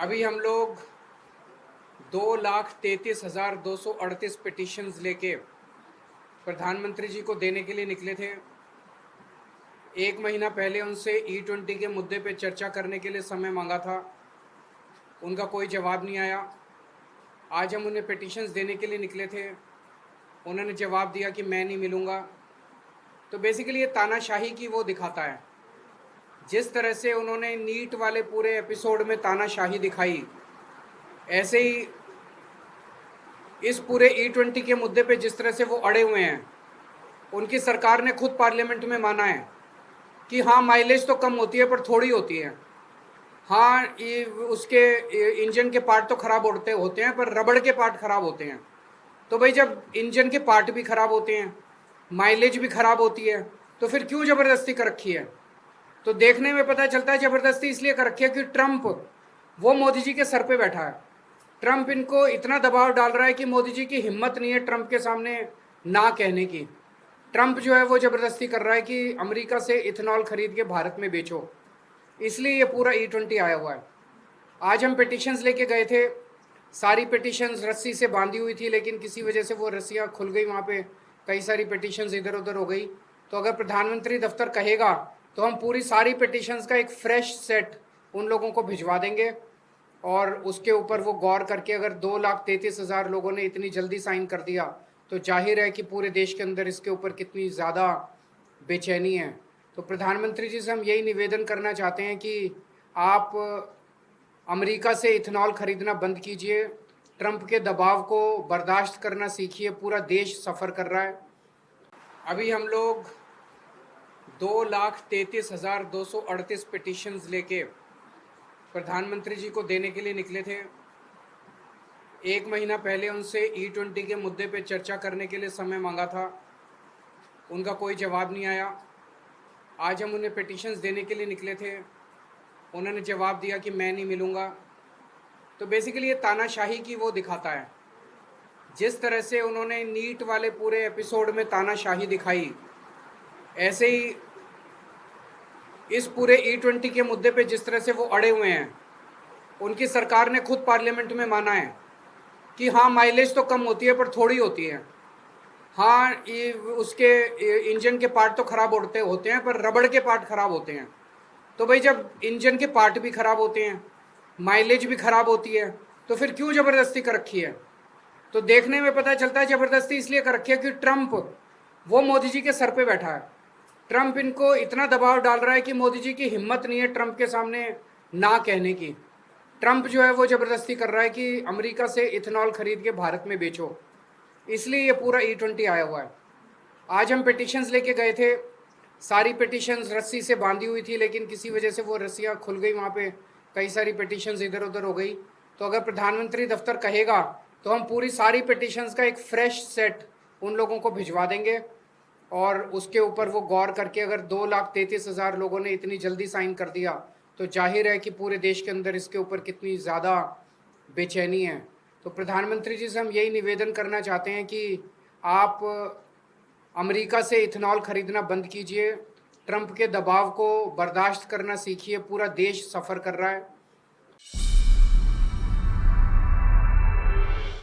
अभी हम लोग 2,33,238 पिटिशन्स लेके प्रधानमंत्री जी को देने के लिए निकले थे। एक महीना पहले उनसे E20 के मुद्दे पे चर्चा करने के लिए समय मांगा था, उनका कोई जवाब नहीं आया। आज हम उन्हें पिटिशन्स देने के लिए निकले थे, उन्होंने जवाब दिया कि मैं नहीं मिलूँगा। तो बेसिकली ये तानाशाही की वो दिखाता है। जिस तरह से उन्होंने नीट वाले पूरे एपिसोड में तानाशाही दिखाई, ऐसे ही इस पूरे E20 के मुद्दे पे जिस तरह से वो अड़े हुए हैं, उनकी सरकार ने खुद पार्लियामेंट में माना है कि हाँ माइलेज तो कम होती है पर थोड़ी होती है। हाँ उसके इंजन के पार्ट तो खराब होते हैं पर रबड़ के पार्ट खराब होते हैं। तो भाई जब इंजन के पार्ट भी खराब होते हैं, माइलेज भी खराब होती है, तो फिर क्यों ज़बरदस्ती कर रखी है? तो देखने में पता चलता है ज़बरदस्ती इसलिए कर रखी है कि ट्रंप वो मोदी जी के सर पे बैठा है। ट्रंप इनको इतना दबाव डाल रहा है कि मोदी जी की हिम्मत नहीं है ट्रंप के सामने ना कहने की। ट्रंप जो है वो ज़बरदस्ती कर रहा है कि अमेरिका से इथेनॉल खरीद के भारत में बेचो, इसलिए ये पूरा E20 आया हुआ है। आज हम पिटिशन्स लेके गए थे, सारी पिटिशन्स रस्सी से बांधी हुई थी, लेकिन किसी वजह से वो रस्सियाँ खुल गई, वहाँ पे कई सारी पिटिशन्स इधर उधर हो गई। तो अगर प्रधानमंत्री दफ्तर कहेगा तो हम पूरी सारी पिटिशन्स का एक फ्रेश सेट उन लोगों को भिजवा देंगे, और उसके ऊपर वो गौर करके अगर 2,33,000 लोगों ने इतनी जल्दी साइन कर दिया तो जाहिर है कि पूरे देश के अंदर इसके ऊपर कितनी ज़्यादा बेचैनी है। तो प्रधानमंत्री जी से हम यही निवेदन करना चाहते हैं कि आप अमेरिका से इथेनॉल खरीदना बंद कीजिए, ट्रंप के दबाव को बर्दाश्त करना सीखिए। पूरा देश सफ़र कर रहा है। अभी हम लोग 2,33,238 पिटिशन्स लेके प्रधानमंत्री जी को देने के लिए निकले थे। एक महीना पहले उनसे E20 के मुद्दे पे चर्चा करने के लिए समय मांगा था, उनका कोई जवाब नहीं आया। आज हम उन्हें पिटिशन्स देने के लिए निकले थे, उन्होंने जवाब दिया कि मैं नहीं मिलूँगा। तो बेसिकली ये तानाशाही की वो दिखाता है। जिस तरह से उन्होंने नीट वाले पूरे एपिसोड में तानाशाही दिखाई, ऐसे ही इस पूरे E20 के मुद्दे पे जिस तरह से वो अड़े हुए हैं, उनकी सरकार ने खुद पार्लियामेंट में माना है कि हाँ माइलेज तो कम होती है पर थोड़ी होती है। हाँ उसके इंजन के पार्ट तो खराब होते हैं पर रबड़ के पार्ट खराब होते हैं। तो भाई जब इंजन के पार्ट भी खराब होते हैं, माइलेज भी खराब होती है, तो फिर क्यों ज़बरदस्ती कर रखी है? तो देखने में पता चलता है ज़बरदस्ती इसलिए कर रखी है कि ट्रंप वो मोदी जी के सर पे बैठा है। ट्रंप इनको इतना दबाव डाल रहा है कि मोदी जी की हिम्मत नहीं है ट्रंप के सामने ना कहने की। ट्रंप जो है वो ज़बरदस्ती कर रहा है कि अमेरिका से इथेनॉल खरीद के भारत में बेचो, इसलिए ये पूरा E20 आया हुआ है। आज हम पिटिशन्स लेके गए थे, सारी पिटिशन्स रस्सी से बांधी हुई थी, लेकिन किसी वजह से वो रस्सियाँ खुल गई, वहाँ पे कई सारी पिटिशन्स इधर उधर हो गई। तो अगर प्रधानमंत्री दफ्तर कहेगा तो हम पूरी सारी पिटिशन्स का एक फ्रेश सेट उन लोगों को भिजवा देंगे, और उसके ऊपर वो गौर करके अगर 2,33,000 लोगों ने इतनी जल्दी साइन कर दिया तो जाहिर है कि पूरे देश के अंदर इसके ऊपर कितनी ज़्यादा बेचैनी है। तो प्रधानमंत्री जी से हम यही निवेदन करना चाहते हैं कि आप अमेरिका से इथेनॉल खरीदना बंद कीजिए, ट्रंप के दबाव को बर्दाश्त करना सीखिए। पूरा देश सफ़र कर रहा है।